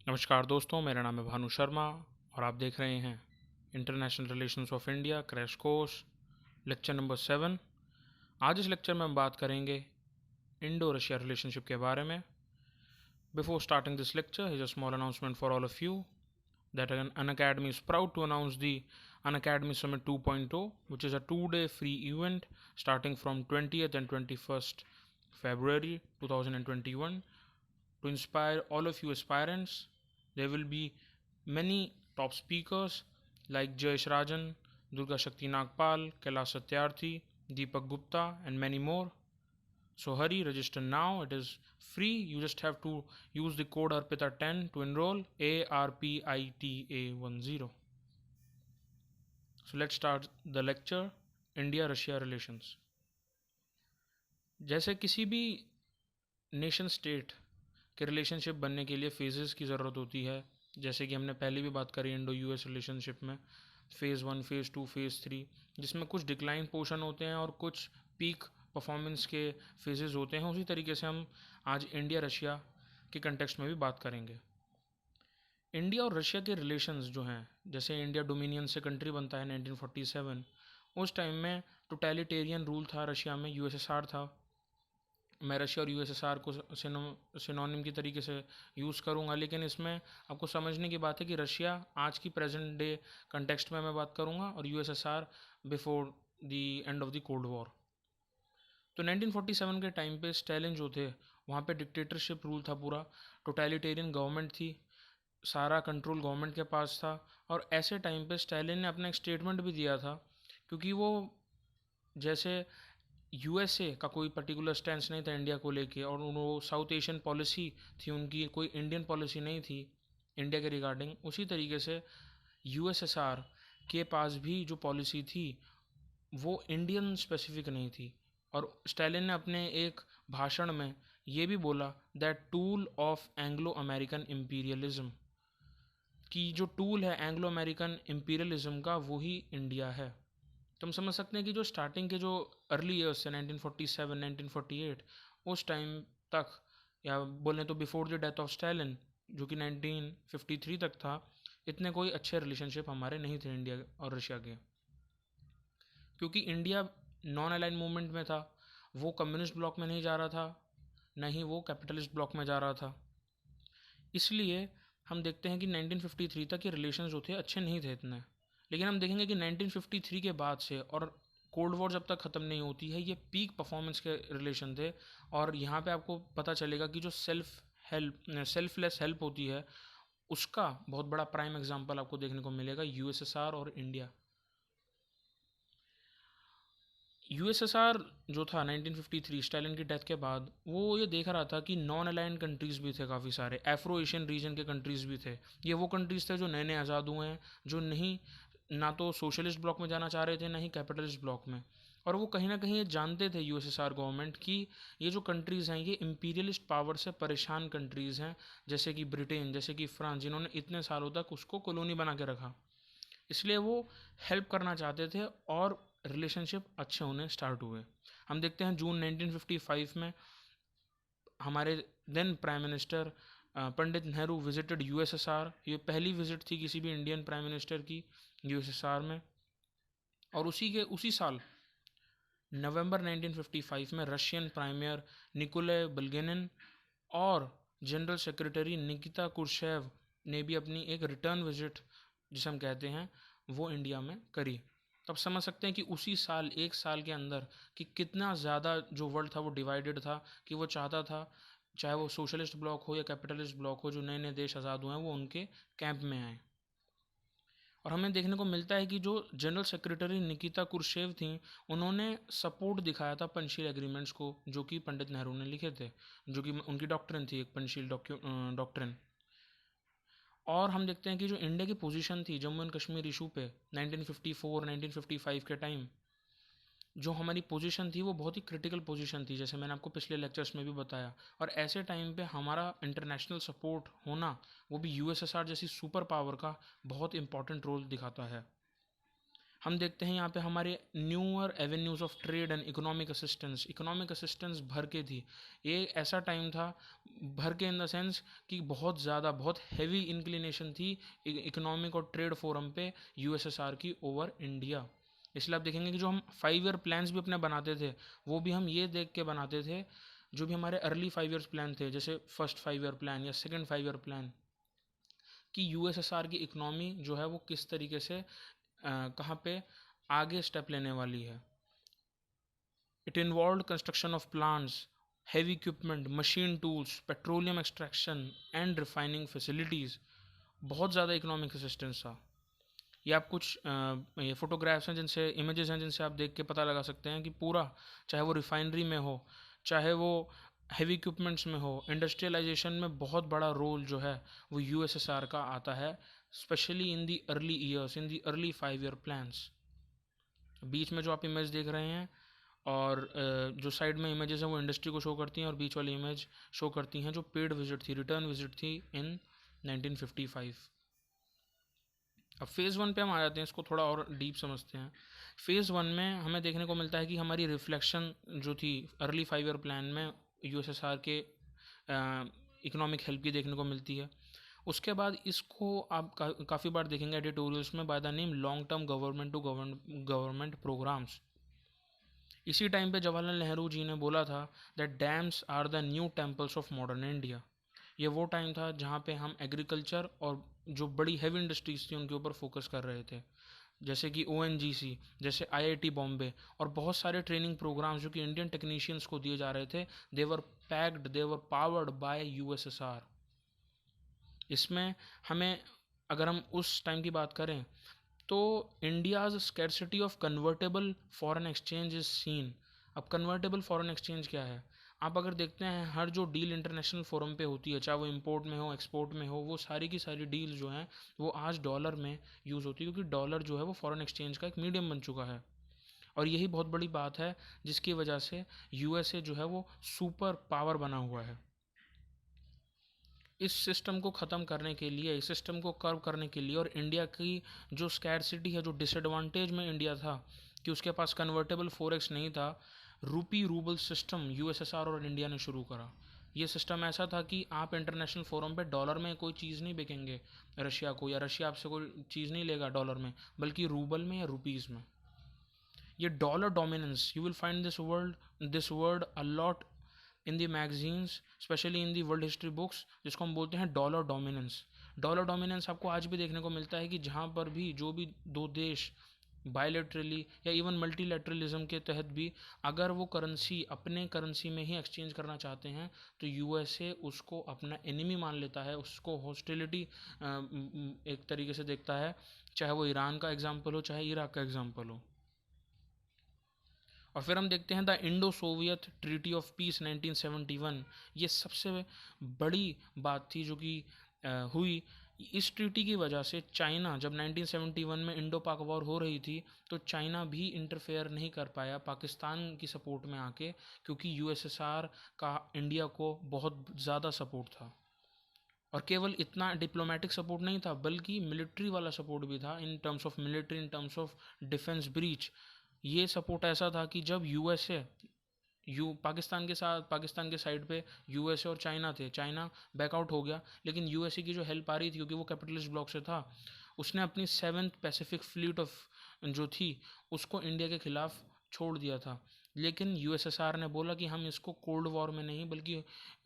नमस्कार दोस्तों, मेरा नाम है भानु शर्मा और आप देख रहे हैं international relations of India crash course lecture number 7। आज इस लेक्चर में हम बात करेंगे इंडो रशिया रिलेशनशिप के बारे में। Before starting this lecture, here's a small announcement for all of you that Unacademy is proud to announce the Unacademy Summit 2.0, which is a 2-day free event starting from 20th and 21st February 2021 to inspire all of you aspirants. There will be many top speakers like Jayesh Rajan, Durga Shakti Nagpal, Kailash Satyarthi, Deepak Gupta, and many more. So hurry, register now. It is free. You just have to use the code ARPITA10 to enroll. ARPITA10. So let's start the lecture. India-Russia relations. जैसे किसी भी nation state के relationship बनने के लिए phases की ज़रूरत होती है, जैसे कि हमने पहले भी बात करी इंडो यूएस रिलेशनशिप में फ़ेज़ 1, फ़ेज़ 2, फ़ेज़ 3, जिसमें कुछ डिक्लाइन पोर्शन होते हैं और कुछ पीक परफॉर्मेंस के फेजेस होते हैं। उसी तरीके से हम आज इंडिया रशिया के कंटेक्स्ट में भी बात करेंगे। इंडिया और रशिया के रिलेशंस जो हैं, जैसे इंडिया डोमिनियन से कंट्री बनता है 1947, उस टाइम में टोटलिटेरियन रूल था रशिया में, यूएसएसआर था। मैं रशिया और यूएसएसआर को सिनोनिम की तरीके से यूज़ करूँगा, लेकिन इसमें आपको समझने की बात है कि रशिया आज की प्रेजेंट डे कंटेक्स्ट में मैं बात करूँगा और USSR before the end of the cold war. तो 1947 के टाइम पे स्टालिन जो थे, वहाँ पे डिक्टेटरशिप रूल था पूरा, टोटलिटेरियन गवर्नमेंट थी, सारा कंट्रोल गवर्नमेंट के पास था। और ऐसे टाइम पे स्टालिन ने अपना एक स्टेटमेंट भी दिया था, क्योंकि वो जैसे यूएसए का कोई पर्टिकुलर स्टैंस नहीं था इंडिया को लेके, और वो साउथ एशियन पॉलिसी थी उनकी, कोई इंडियन पॉलिसी नहीं थी इंडिया के रिगार्डिंग। उसी तरीके से यूएसएसआर के पास भी जो पॉलिसी थी वो इंडियन स्पेसिफिक नहीं थी। और स्टालिन ने अपने एक भाषण में ये भी बोला that tool of Anglo American imperialism, कि जो टूल है एंग्लो अमेरिकन इम्पीरियलिज्म का वही इंडिया है। तो हम समझ सकते हैं कि जो स्टार्टिंग के जो अर्ली ईयर्स थे 1947, 1948, उस टाइम तक, या बोलें तो before the death of Stalin जो कि 1953 तक था, इतने कोई अच्छे रिलेशनशिप हमारे नहीं थे इंडिया और रशिया के, क्योंकि इंडिया नॉन अलाइन मूवमेंट में था। वो कम्युनिस्ट ब्लॉक में नहीं जा रहा था, न ही वो कैपिटलिस्ट ब्लॉक में जा रहा था। इसलिए हम देखते हैं कि 1953 तक ये रिलेशन जो थे अच्छे नहीं थे इतने। लेकिन हम देखेंगे कि 1953 के बाद से, और कोल्ड वॉर जब तक ख़त्म नहीं होती है, ये पीक परफॉर्मेंस के रिलेशन थे। और यहाँ पे आपको पता चलेगा कि जो सेल्फलेस हेल्प होती है, उसका बहुत बड़ा प्राइम एग्जांपल आपको देखने को मिलेगा यूएसएसआर और इंडिया। यूएसएसआर जो था 1953 स्टालिन की डेथ के बाद, वो ये देख रहा था कि नॉन अलाइंड कंट्रीज़ भी थे काफ़ी सारे, एफ्रो एशियन रीजन के कंट्रीज़ भी थे। ये वो कंट्रीज़ थे जो नए नए आज़ाद हुए हैं, जो नहीं ना तो सोशलिस्ट ब्लॉक में जाना चाह रहे थे, ना ही कैपिटलिस्ट ब्लॉक में। और वो कहीं ना कहीं ये जानते थे यूएसएसआर गवर्नमेंट की ये जो कंट्रीज़ हैं ये इंपीरियलिस्ट पावर से परेशान कंट्रीज़ हैं, जैसे कि ब्रिटेन, जैसे कि फ्रांस, जिन्होंने इतने सालों तक उसको कॉलोनी बना के रखा। इसलिए वो हेल्प करना चाहते थे और रिलेशनशिप अच्छे होने स्टार्ट हुए। हम देखते हैं जून 1955 में हमारे then prime minister Pandit Nehru visited USSR. ये पहली विजिट थी किसी भी इंडियन प्राइम मिनिस्टर की यूएसएसआर में। और उसी साल नवंबर 1955 में रशियन प्राइमियर निकोलाई बुल्गेनिन और जनरल सेक्रेटरी निकिता कुरशेव ने भी अपनी एक रिटर्न विजिट, जिसे हम कहते हैं, वो इंडिया में करी। तब समझ सकते हैं कि उसी साल, एक साल के अंदर, कि कितना ज़्यादा जो वर्ल्ड था वो डिवाइडेड था, कि वो चाहता था चाहे वो सोशलिस्ट ब्लॉक हो या कैपिटलिस्ट ब्लॉक हो, जो नए नए देश आज़ाद हुए हैं वो उनके कैंप में आए। और हमें देखने को मिलता है कि जो जनरल सेक्रेटरी निकिता कुरशेव थी, उन्होंने सपोर्ट दिखाया था पंचशील एग्रीमेंट्स को, जो कि पंडित नेहरू ने लिखे थे, जो कि उनकी डॉक्ट्रिन थी, एक पंचशील डॉक्ट्रिन। और हम देखते हैं कि जो इंडिया की पोजीशन थी जम्मू एंड कश्मीर इशू पे 1954 1955 के टाइम, जो हमारी पोजीशन थी वो बहुत ही क्रिटिकल पोजीशन थी, जैसे मैंने आपको पिछले लेक्चर्स में भी बताया। और ऐसे टाइम पे हमारा इंटरनेशनल सपोर्ट होना, वो भी यूएसएसआर जैसी सुपर पावर का, बहुत इंपॉर्टेंट रोल दिखाता है। हम देखते हैं यहाँ पे हमारे newer avenues of trade and economic assistance भर के थी। ये ऐसा टाइम था, भर के इन द सेंस कि बहुत ज़्यादा, बहुत हैवी इंक्लिनेशन थी इकोनॉमिक और ट्रेड फोरम पे यूएसएसआर की ओवर इंडिया। इसलिए आप देखेंगे कि जो हम 5 ईयर प्लान्स भी अपने बनाते थे, वो भी हम ये देख के बनाते थे, जो भी हमारे अर्ली 5 ईयर्स प्लान थे, जैसे फर्स्ट 5 ईयर प्लान या सेकंड 5 ईयर प्लान, कि यूएसएसआर की इकोनॉमी जो है वो किस तरीके से कहाँ पे आगे स्टेप लेने वाली है। It involve construction of plants, heavy equipment, machine tools, petroleum extraction and refining facilities. बहुत ज़्यादा इकोनॉमिक असिस्टेंस था। ये आप कुछ ये फोटोग्राफ्स हैं जिनसे, इमेजेस हैं जिनसे आप देख के पता लगा सकते हैं कि पूरा, चाहे वो रिफाइनरी में हो, चाहे वो हैवी इक्विपमेंट्स में हो, इंडस्ट्रियलाइजेशन में बहुत बड़ा रोल जो है वो यूएसएसआर का आता है, specially in the early years, in the early 5 year plans. बीच में जो आप इमेज देख रहे हैं और जो साइड में इमेजेस हैं वो इंडस्ट्री को शो करती हैं, और बीच वाली इमेज शो करती हैं जो पेड विजिट थी, रिटर्न विजिट थी इन 1955। अब फेज़ 1 पे हम आ जाते हैं, इसको थोड़ा और डीप समझते हैं। फेज़ 1 में हमें देखने को मिलता है कि हमारी रिफ्लेक्शन जो थी अर्ली 5 ईयर प्लान में यूएसएसआर के इकोनॉमिक हेल्प की देखने को मिलती है। उसके बाद इसको आप काफ़ी बार देखेंगे एडिटोरियल्स में by the name long term government to government programs. इसी टाइम पे जवाहरलाल नेहरू जी ने बोला था that dams are the new temples of modern India. ये वो टाइम था जहाँ पे हम एग्रीकल्चर और जो बड़ी हैवी इंडस्ट्रीज थी उनके ऊपर फोकस कर रहे थे, जैसे कि ओएनजीसी, जैसे आईआईटी बॉम्बे, और बहुत सारे ट्रेनिंग प्रोग्राम्स जो कि इंडियन टेक्नीशियंस को दिए जा रहे थे, they were packed, they were powered by USSR. इसमें हमें, अगर हम उस टाइम की बात करें, तो India's scarcity of convertible foreign exchange is seen. अब कन्वर्टेबल फॉरेन एक्सचेंज क्या है? आप अगर देखते हैं हर जो डील इंटरनेशनल फोरम पे होती है, चाहे वो इंपोर्ट में हो, एक्सपोर्ट में हो, वो सारी की सारी डील जो हैं वो आज डॉलर में यूज़ होती है, क्योंकि डॉलर जो है वो फॉरेन एक्सचेंज का एक मीडियम बन चुका है। और यही बहुत बड़ी बात है जिसकी वजह से यूएसए जो है वो सुपर पावर बना हुआ है। इस सिस्टम को ख़त्म करने के लिए, इस सिस्टम को कर्व करने के लिए, और इंडिया की जो स्कैरसिटी है, जो डिसएडवांटेज में इंडिया था कि उसके पास कन्वर्टेबल फॉरेक्स नहीं था, रूपी रूबल सिस्टम यूएसएसआर और इंडिया ने शुरू करा। ये सिस्टम ऐसा था कि आप इंटरनेशनल फोरम पे डॉलर में कोई चीज़ नहीं बेचेंगे रशिया को, या रशिया आपसे कोई चीज़ नहीं लेगा डॉलर में, बल्कि रूबल में या रुपीज़ में। ये dollar dominance, you will find this word a lot in the magazines, specially in the world history books, जिसको हम बोलते हैं डॉलर डोमिनेंस। डॉलर डोमिनेंस आपको आज भी देखने को मिलता है कि जहाँ पर भी जो भी दो देश बायलैटरली या इवन मल्टीलैटरलिज्म के तहत भी अगर वो करेंसी अपने करेंसी में ही एक्सचेंज करना चाहते हैं, तो यूएसए उसको अपना एनिमी मान लेता है, उसको हॉस्टिलिटी एक तरीके से देखता है, चाहे वो ईरान का एग्जाम्पल हो, चाहे इराक का एग्जाम्पल हो। और फिर हम देखते हैं the Indo Soviet treaty of peace 1971। ये सबसे बड़ी बात थी जो कि हुई। इस ट्रीटी की वजह से चाइना, जब 1971 में इंडो पाक वॉर हो रही थी, तो चाइना भी इंटरफेयर नहीं कर पाया पाकिस्तान की सपोर्ट में आके, क्योंकि यूएसएसआर का इंडिया को बहुत ज़्यादा सपोर्ट था। और केवल इतना डिप्लोमेटिक सपोर्ट नहीं था, बल्कि मिलिट्री वाला सपोर्ट भी था, in terms of military, in terms of defence breach. ये सपोर्ट ऐसा था कि जब यूएसए पाकिस्तान के साथ, पाकिस्तान के साइड पे यूएसए और चाइना थे, चाइना बैकआउट हो गया, लेकिन यूएसए की जो हेल्प आ रही थी, क्योंकि वो कैपिटलिस्ट ब्लॉक से था, उसने अपनी 7th पैसिफिक फ्लीट ऑफ जो थी उसको इंडिया के खिलाफ छोड़ दिया था। लेकिन यूएसएसआर ने बोला कि हम इसको कोल्ड वॉर में नहीं, बल्कि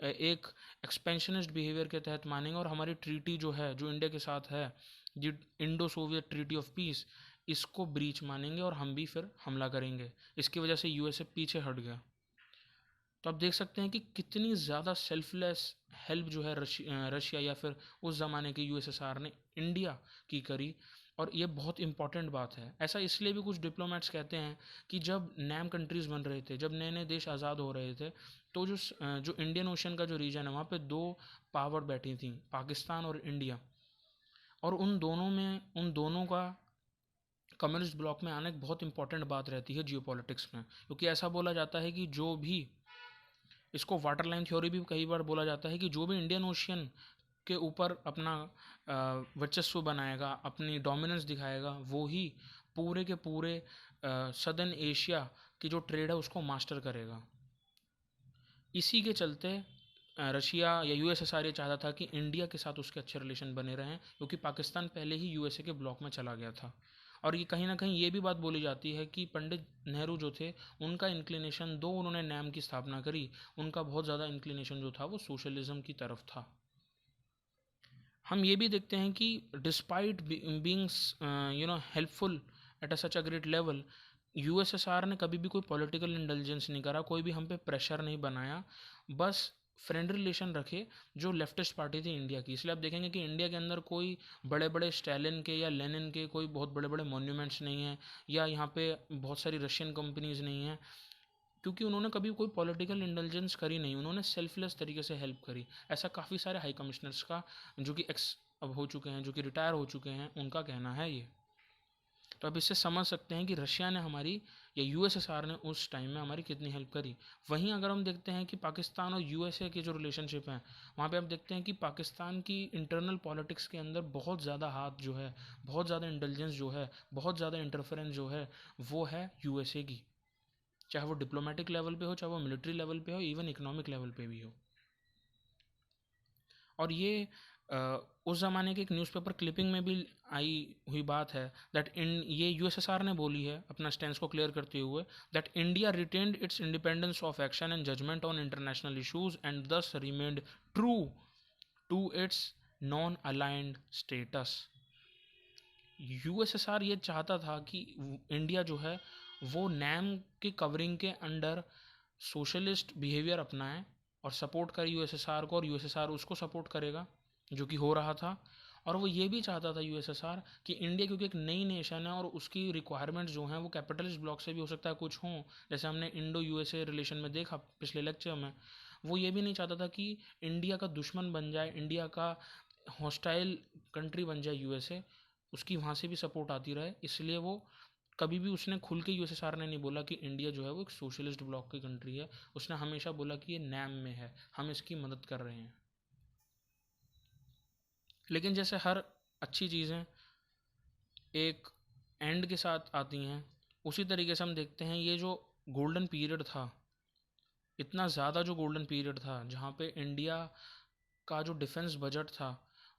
एक एक्सपेंशनिस्ट बिहेवियर के तहत मानेंगे, और हमारी ट्रीटी जो है, जो इंडिया के साथ है, Indo Soviet treaty of peace, इसको ब्रीच मानेंगे और हम भी फिर हमला करेंगे। इसकी वजह से यूएसए पीछे हट गया। तो आप देख सकते हैं कि कितनी ज़्यादा सेल्फलेस हेल्प जो है रशिया या फिर उस ज़माने के यूएसएसआर ने इंडिया की करी। और ये बहुत इंपॉर्टेंट बात है। ऐसा इसलिए भी कुछ डिप्लोमेट्स कहते हैं कि जब नैम कंट्रीज़ बन रहे थे, जब नए नए देश आज़ाद हो रहे थे, तो जो इंडियन ओशन का जो रीजन है, वहाँ पे दो पावर बैठी थी, पाकिस्तान और इंडिया। और उन दोनों का कम्युनिस्ट ब्लॉक में आना एक बहुत इंपॉर्टेंट बात रहती है जियोपॉलिटिक्स में, क्योंकि ऐसा बोला जाता है कि जो भी, इसको वाटर लाइन थ्योरी भी कई बार बोला जाता है, कि जो भी इंडियन ओशियन के ऊपर अपना वर्चस्व बनाएगा, अपनी डोमिनेंस दिखाएगा, वो ही पूरे के पूरे सदर्न एशिया की जो ट्रेड है उसको मास्टर करेगा। इसी के चलते रशिया या यूएसएसआर ये चाहता था कि इंडिया के साथ उसके अच्छे रिलेशन बने रहें, क्योंकि पाकिस्तान पहले ही यूएसए के ब्लॉक में चला गया था। और ये कहीं ना कहीं ये भी बात बोली जाती है कि पंडित नेहरू जो थे, उनका इंक्लिनेशन, दो उन्होंने नैम की स्थापना करी, उनका बहुत ज़्यादा इंक्लिनेशन जो था वो सोशलिज्म की तरफ था। हम ये भी देखते हैं कि despite beings helpful at a such a great level, USSR ने कभी भी कोई पॉलिटिकल इंटेलिजेंस नहीं करा, कोई भी हम पे प्रेशर नहीं बनाया, बस फ्रेंड रिलेशन रखे जो लेफ्टिस्ट पार्टी थी इंडिया की। इसलिए आप देखेंगे कि इंडिया के अंदर कोई बड़े बड़े स्टालिन के या लेनिन के कोई बहुत बड़े बड़े मॉन्यूमेंट्स नहीं हैं, या यहाँ पे बहुत सारी रशियन कंपनीज नहीं हैं, क्योंकि उन्होंने कभी कोई पॉलिटिकल इंटेलिजेंस करी नहीं, उन्होंने सेल्फलेस तरीके से हेल्प करी। ऐसा काफ़ी सारे हाई कमिश्नर्स का, जो कि एक्स अब हो चुके हैं, जो कि रिटायर हो चुके हैं, उनका कहना है ये। तो अब इससे समझ सकते हैं कि रशिया ने हमारी, या यूएसएसआर ने उस टाइम में हमारी कितनी हेल्प करी। वहीं अगर हम देखते हैं कि पाकिस्तान और यूएसए के जो रिलेशनशिप हैं, वहाँ पे आप देखते हैं कि पाकिस्तान की इंटरनल पॉलिटिक्स के अंदर बहुत ज़्यादा हाथ जो है, बहुत ज़्यादा इंटेलिजेंस जो है, बहुत ज़्यादा इंटरफेरेंस जो है, वो है यूएसए की। चाहे वो डिप्लोमेटिक लेवल पे हो, चाहे वो मिलिट्री लेवल पे हो, इवन इकोनॉमिक लेवल पे भी हो। और ये उस ज़माने के एक न्यूज़पेपर क्लिपिंग में भी आई हुई बात है, दैट इन ये यूएसएसआर ने बोली है अपना स्टैंड को क्लियर करते हुए, that India retained its independence of action and judgement on international issues and thus remained true to its non aligned status. USSR ये चाहता था कि इंडिया जो है वो नैम के कवरिंग के अंडर सोशलिस्ट बिहेवियर अपनाए और सपोर्ट करे यूएसएसआर को, और यूएसएसआर उसको सपोर्ट करेगा, जो कि हो रहा था। और वो ये भी चाहता था यूएसएसआर कि इंडिया, क्योंकि एक नई नेशन है और उसकी रिक्वायरमेंट्स जो हैं वो कैपिटलिस्ट ब्लॉक से भी हो सकता है कुछ हों, जैसे हमने इंडो यूएसए रिलेशन में देखा पिछले लेक्चर में। वो ये भी नहीं चाहता था कि इंडिया का दुश्मन बन जाए, इंडिया का हॉस्टाइल कंट्री बन जाए यूएसए, उसकी वहाँ से भी सपोर्ट आती रहे। इसलिए वो कभी भी उसने खुल के यूएसएसआर ने नहीं बोला कि इंडिया जो है वो एक सोशलिस्ट ब्लॉक की कंट्री है, उसने हमेशा बोला कि ये नैम में है, हम इसकी मदद कर रहे हैं। लेकिन जैसे हर अच्छी चीज़ें एक एंड के साथ आती हैं, उसी तरीके से हम देखते हैं ये जो गोल्डन पीरियड था, इतना ज़्यादा जो गोल्डन पीरियड था, जहाँ पे इंडिया का जो डिफेंस बजट था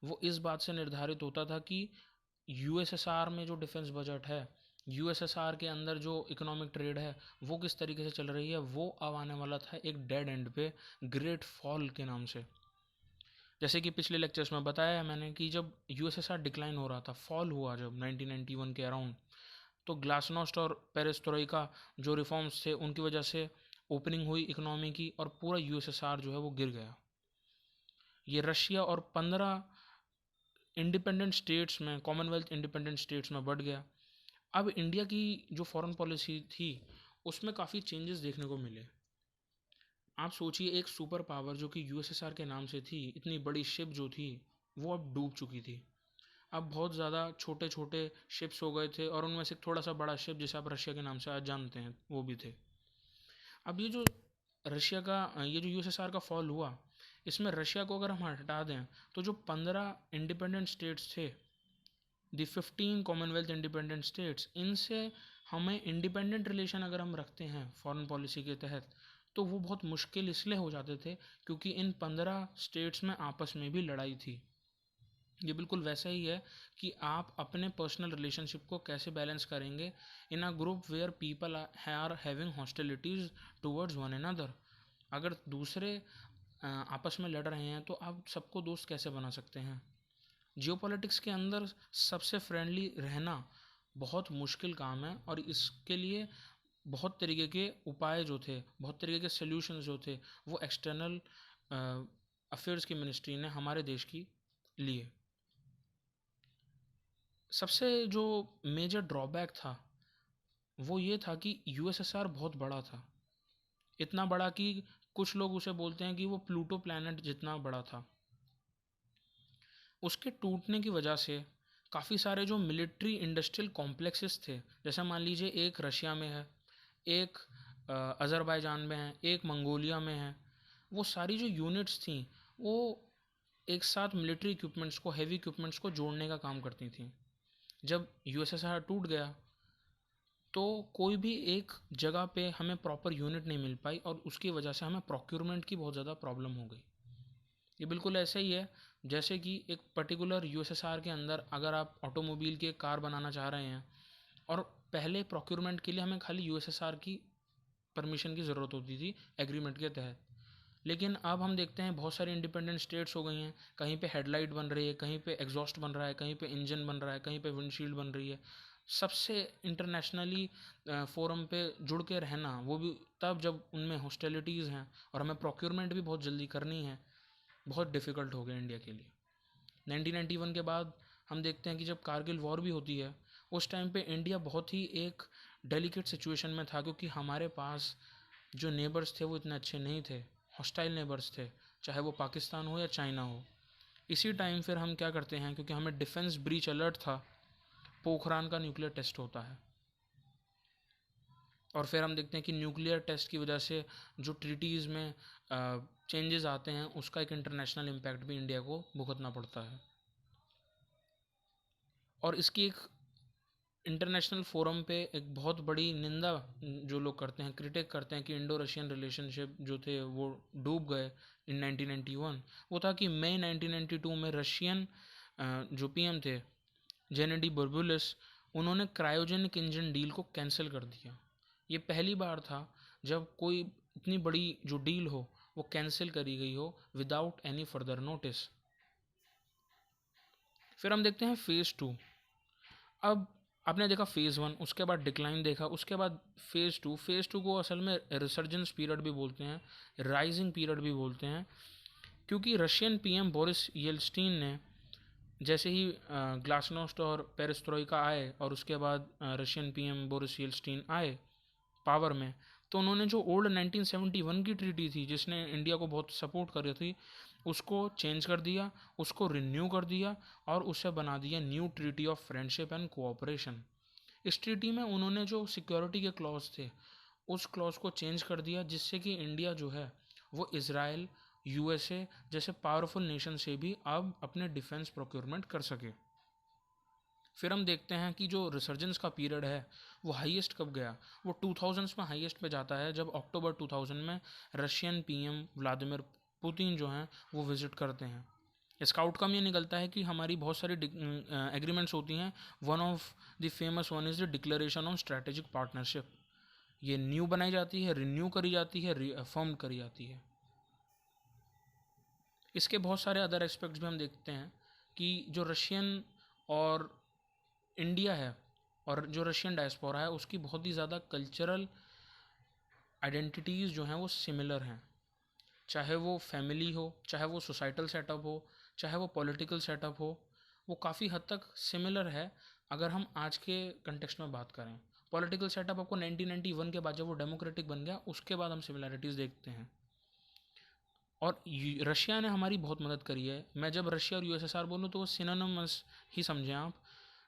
वो इस बात से निर्धारित होता था कि यूएसएसआर में जो डिफेंस बजट है, यूएसएसआर के अंदर जो इकोनॉमिक ट्रेड है, वो किस तरीके से चल रही है, वो अब आने वाला था एक डेड एंड पे, ग्रेट फॉल के नाम से। जैसे कि पिछले लेक्चर्स में बताया है मैंने कि जब यूएसएसआर डिक्लाइन हो रहा था, फॉल हुआ जब 1991 के अराउंड, तो ग्लासनोस्ट और पेरेस्ट्रोइका जो रिफॉर्म्स थे उनकी वजह से ओपनिंग हुई इकोनॉमी की, और पूरा यूएसएसआर जो है वो गिर गया। ये रशिया और 15 इंडिपेंडेंट स्टेट्स में, कॉमनवेल्थ इंडिपेंडेंट स्टेट्स में बढ़ गया। अब इंडिया की जो फॉरेन पॉलिसी थी उसमें काफ़ी चेंजेस देखने को मिले। आप सोचिए, एक सुपर पावर जो कि यूएसएसआर के नाम से थी, इतनी बड़ी शिप जो थी वो अब डूब चुकी थी। अब बहुत ज़्यादा छोटे छोटे शिप्स हो गए थे, और उनमें से थोड़ा सा बड़ा शिप जिसे आप रशिया के नाम से आज जानते हैं वो भी थे। अब ये जो रशिया का, ये जो यूएसएसआर का फॉल हुआ, इसमें रशिया को अगर हम हटा दें तो जो 15 इंडिपेंडेंट स्टेट्स थे, दी 15 कॉमनवेल्थ इंडिपेंडेंट स्टेट्स, इनसे हमें इंडिपेंडेंट रिलेशन अगर हम रखते हैं फॉरेन पॉलिसी के तहत, तो वो बहुत मुश्किल इसलिए हो जाते थे क्योंकि इन 15 स्टेट्स में आपस में भी लड़ाई थी। ये बिल्कुल वैसा ही है कि आप अपने पर्सनल रिलेशनशिप को कैसे बैलेंस करेंगे in a group where people are having hostilities towards one another. अगर दूसरे आपस में लड़ रहे हैं तो आप सबको दोस्त कैसे बना सकते हैं। जियोपॉलिटिक्स के अंदर सबसे फ्रेंडली रहना बहुत मुश्किल काम है, और इसके लिए बहुत तरीके के उपाय जो थे, बहुत तरीके के सल्यूशंस जो थे, वो एक्सटर्नल अफेयर्स की मिनिस्ट्री ने हमारे देश की लिए। सबसे जो मेजर ड्रॉबैक था वो ये था कि यूएसएसआर बहुत बड़ा था, इतना बड़ा कि कुछ लोग उसे बोलते हैं कि वो प्लूटो प्लैनेट जितना बड़ा था। उसके टूटने की वजह से काफ़ी सारे जो मिलिट्री इंडस्ट्रियल कॉम्प्लेक्सेस थे, जैसे मान लीजिए एक रशिया में है, एक अज़रबैजान में है, एक मंगोलिया में है, वो सारी जो यूनिट्स थी वो एक साथ मिलिट्री इक्विपमेंट्स को, हैवी इक्विपमेंट्स को जोड़ने का काम करती थी। जब यूएसएसआर टूट गया तो कोई भी एक जगह पे हमें प्रॉपर यूनिट नहीं मिल पाई और उसकी वजह से हमें प्रोक्योरमेंट की बहुत ज़्यादा प्रॉब्लम हो गई। ये बिल्कुल ऐसा ही है जैसे कि एक पर्टिकुलर यूएसएसआर के अंदर अगर आप ऑटोमोबाइल की एक कार बनाना चाह रहे हैं और पहले प्रोक्योरमेंट के लिए हमें खाली यूएसएसआर की परमिशन की ज़रूरत होती थी एग्रीमेंट के तहत। लेकिन अब हम देखते हैं बहुत सारी इंडिपेंडेंट स्टेट्स हो गई हैं, कहीं पे हेडलाइट बन रही है, कहीं पे एग्जॉस्ट बन रहा है, कहीं पे इंजन बन रहा है, कहीं पे विंडशील्ड बन रही है। सबसे इंटरनेशनली फोरम पे जुड़ के रहना, वो भी तब जब उनमें हॉस्टिलिटीज़ हैं और हमें प्रोक्योरमेंट भी बहुत जल्दी करनी है, बहुत डिफ़िकल्ट हो गया इंडिया के लिए। 1991 के बाद हम देखते हैं कि जब कारगिल वॉर भी होती है, उस टाइम पे इंडिया बहुत ही एक डेलिकेट सिचुएशन में था, क्योंकि हमारे पास जो नेबर्स थे वो इतने अच्छे नहीं थे, हॉस्टाइल नेबर्स थे, चाहे वो पाकिस्तान हो या चाइना हो। इसी टाइम फिर हम क्या करते हैं, क्योंकि हमें डिफेंस ब्रीच अलर्ट था, पोखरान का न्यूक्लियर टेस्ट होता है और फिर हम देखते हैं कि न्यूक्लियर टेस्ट की वजह से जो ट्रीटीज़ में चेंजेस आते हैं उसका एक इंटरनेशनल इम्पैक्ट भी इंडिया को भुगतना पड़ता है। और इसकी एक इंटरनेशनल फोरम पे एक बहुत बड़ी निंदा जो लोग करते हैं, क्रिटिक करते हैं कि इंडो रशियन रिलेशनशिप जो थे वो डूब गए इन 1991, वो था कि मई 1992 में रशियन जो पीएम थे जेनेडी बर्बुलिस, उन्होंने क्रायोजेनिक इंजन डील को कैंसिल कर दिया। ये पहली बार था जब कोई इतनी बड़ी जो डील हो वो कैंसिल करी गई हो विदाउट एनी फर्दर नोटिस। फिर हम देखते हैं फेज़ 2। अब आपने देखा फेज़ 1, उसके बाद डिक्लाइन देखा, उसके बाद फेज़ 2 को असल में रिसर्जेंस पीरियड भी बोलते हैं, राइजिंग पीरियड भी बोलते हैं, क्योंकि रशियन पीएम बोरिस येल्स्टीन ने जैसे ही ग्लासनोस्ट और पेरेस्ट्रोइका आए और उसके बाद रशियन पीएम बोरिस येल्स्टीन आए पावर में, तो उन्होंने जो ओल्ड 1971 की ट्रीटी थी जिसने इंडिया को बहुत सपोर्ट करी थी, उसको चेंज कर दिया, उसको रिन्यू कर दिया और उसे बना दिया new treaty of friendship and cooperation. इस ट्रीटी में उन्होंने जो सिक्योरिटी के क्लॉज थे उस क्लॉज को चेंज कर दिया, जिससे कि इंडिया जो है वो इज़राइल, यूएसए जैसे पावरफुल नेशन से भी अब अपने डिफेंस प्रोक्योरमेंट कर सके। फिर हम देखते हैं कि जो रिसर्जेंस का पीरियड है वो हाईएस्ट कब गया, वो 2000s में हाईएस्ट पे जाता है, जब अक्टूबर 2000 में रशियन पीएम व्लादिमीर पुतिन जो हैं वो विज़िट करते हैं। इसका आउटकम ये निकलता है कि हमारी बहुत सारी एग्रीमेंट्स होती हैं। One of the famous one is the declaration on strategic partnership. ये न्यू बनाई जाती है, रिन्यू करी जाती है, रीअफर्म करी जाती है। इसके बहुत सारे अदर एस्पेक्ट्स भी हम देखते हैं कि जो रशियन और इंडिया है और जो रशियन डायस्पोरा है उसकी बहुत ही ज़्यादा कल्चरल आइडेंटिटीज़ जो हैं वो सिमिलर हैं, चाहे वो फैमिली हो, चाहे वो सोसाइटल सेटअप हो, चाहे वो पॉलिटिकल सेटअप हो, वो काफ़ी हद तक सिमिलर है। अगर हम आज के कंटेक्स्ट में बात करें, पॉलिटिकल सेटअप आपको 1991 के बाद जब वो डेमोक्रेटिक बन गया उसके बाद हम सिमिलैरिटीज़ देखते हैं। और रशिया ने हमारी बहुत मदद करी है। मैं जब रशिया और यूएसएसआर बोलूँ तो वो सिनोनिमस ही समझें आप।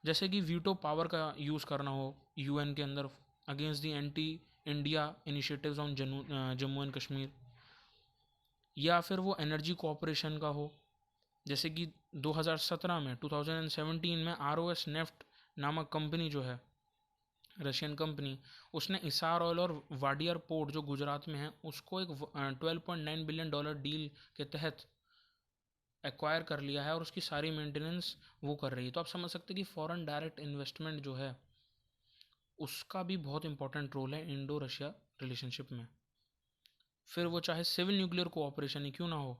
जैसे कि वीटो पावर का यूज़ करना हो यूएन के अंदर against the anti India initiatives on Jammu and Kashmir, या फिर वो एनर्जी कोऑपरेशन का हो, जैसे कि 2017 में आरओएस नेफ्ट नामक कंपनी जो है रशियन कंपनी, उसने इसार ऑयल और वाडियर पोर्ट जो गुजरात में है उसको एक $12.9 बिलियन डील के तहत एक्वायर कर लिया है और उसकी सारी मेंटेनेंस वो कर रही है। तो आप समझ सकते हैं कि फॉरेन डायरेक्ट इन्वेस्टमेंट जो है उसका भी बहुत इंपॉर्टेंट रोल है इंडो रशिया रिलेशनशिप में। फिर वो चाहे सिविल न्यूक्लियर कोऑपरेशन ही क्यों ना हो,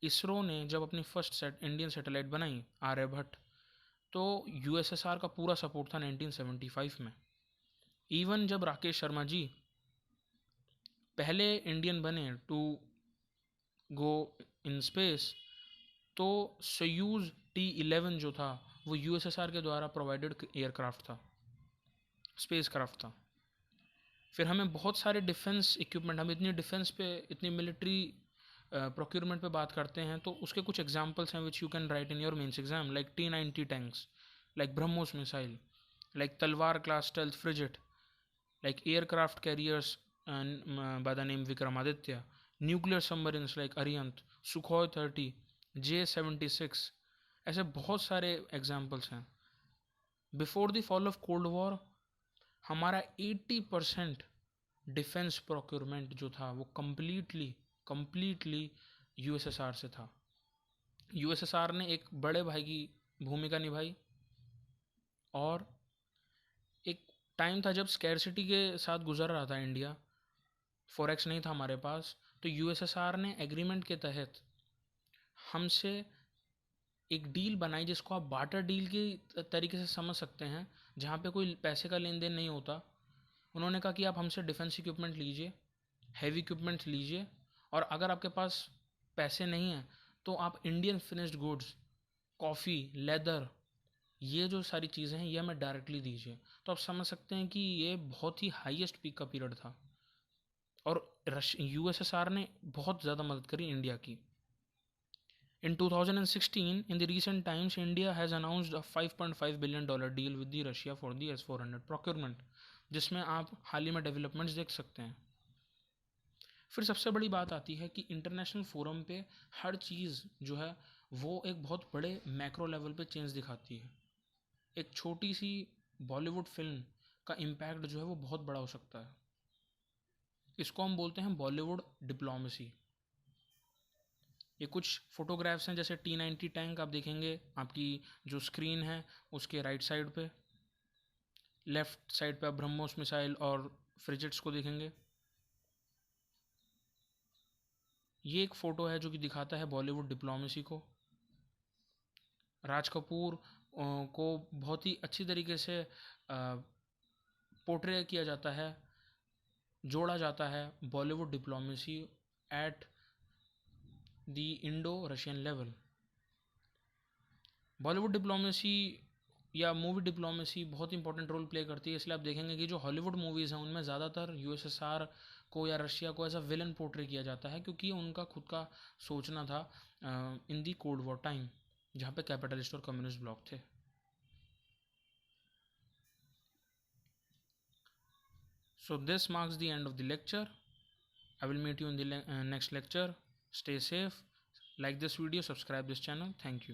इसरो ने जब अपनी फर्स्ट इंडियन सैटेलाइट बनाई आर्यभट्ट, तो यूएसएसआर का पूरा सपोर्ट था 1975 में। इवन जब राकेश शर्मा जी पहले इंडियन बने टू गो इन स्पेस, तो सोयूज़ T11 जो था वो यूएसएसआर के द्वारा प्रोवाइडेड एयरक्राफ्ट था, स्पेस क्राफ्ट था। फिर हमें बहुत सारे डिफेंस इक्विपमेंट, हम इतनी डिफेंस पे इतनी मिलिट्री प्रोक्योरमेंट पे बात करते हैं तो उसके कुछ एग्जांपल्स हैं which you can write in your mains exam, like T90 tanks, like BrahMos missile, like Talwar class stealth frigate, like aircraft carriers by the name Vikramaditya, nuclear submarines like Aryant, Sukhoi 30, J-76, ऐसे बहुत सारे examples हैं। Before the fall of cold war हमारा 80% defence procurement जो था वो completely USSR से था। यूएसएसआर ने एक बड़े भाई की भूमिका निभाई, और एक टाइम था जब स्कैरसिटी के साथ गुजर रहा था इंडिया, फॉरेक्स नहीं था हमारे पास, तो यूएसएसआर ने एग्रीमेंट के तहत हमसे एक डील बनाई जिसको आप बार्टर डील के तरीके से समझ सकते हैं, जहाँ पे कोई पैसे का लेन देन नहीं होता। उन्होंने कहा कि आप हमसे डिफेंस इक्विपमेंट लीजिए, हैवी इक्विपमेंट लीजिए, और अगर आपके पास पैसे नहीं हैं तो आप Indian finished goods, coffee, leather, ये जो सारी चीज़ें हैं ये हमें डायरेक्टली दीजिए। तो आप समझ सकते हैं कि ये बहुत ही हाईएस्ट पीक का पीरियड था, और यूएसएसआर ने बहुत ज़्यादा मदद करी इंडिया की। In 2016, in the recent times, India has announced a $5.5 billion deal with the Russia for the S-400 procurement, जिसमें आप हाल ही में डेवलपमेंट्स देख सकते हैं। फिर सबसे बड़ी बात आती है कि इंटरनेशनल फोरम पे हर चीज़ जो है वो एक बहुत बड़े मैक्रो लेवल पे चेंज दिखाती है। एक छोटी सी बॉलीवुड फिल्म का इम्पैक्ट जो है वो बहुत बड़ा हो सकता है। इसको हम बोलते हैं बॉलीवुड डिप्लोमेसी। ये कुछ फोटोग्राफ्स हैं, जैसे T-90 टैंक आप देखेंगे आपकी जो स्क्रीन है उसके राइट साइड पे, लेफ्ट साइड पे आप ब्रह्मोस मिसाइल और फ्रिजेट्स को देखेंगे। ये एक फ़ोटो है जो कि दिखाता है बॉलीवुड डिप्लोमेसी को। राज कपूर को बहुत ही अच्छी तरीके से पोर्ट्रे किया जाता है, जोड़ा जाता है Bollywood diplomacy at the Indo Russian level. Bollywood diplomacy या मूवी डिप्लोमेसी बहुत इंपॉर्टेंट रोल प्ले करती है, इसलिए आप देखेंगे कि जो हॉलीवुड मूवीज़ हैं उनमें ज़्यादातर यूएसएसआर को या रशिया को एज अ विलन पोर्ट्रे किया जाता है, क्योंकि उनका खुद का सोचना था इन दी कोल्ड वॉर टाइम, जहाँ पे कैपिटलिस्ट और कम्युनिस्ट ब्लॉक थे। So this marks the end of the lecture. I will meet you in the next lecture. Stay safe. Like this video, subscribe this channel. Thank you.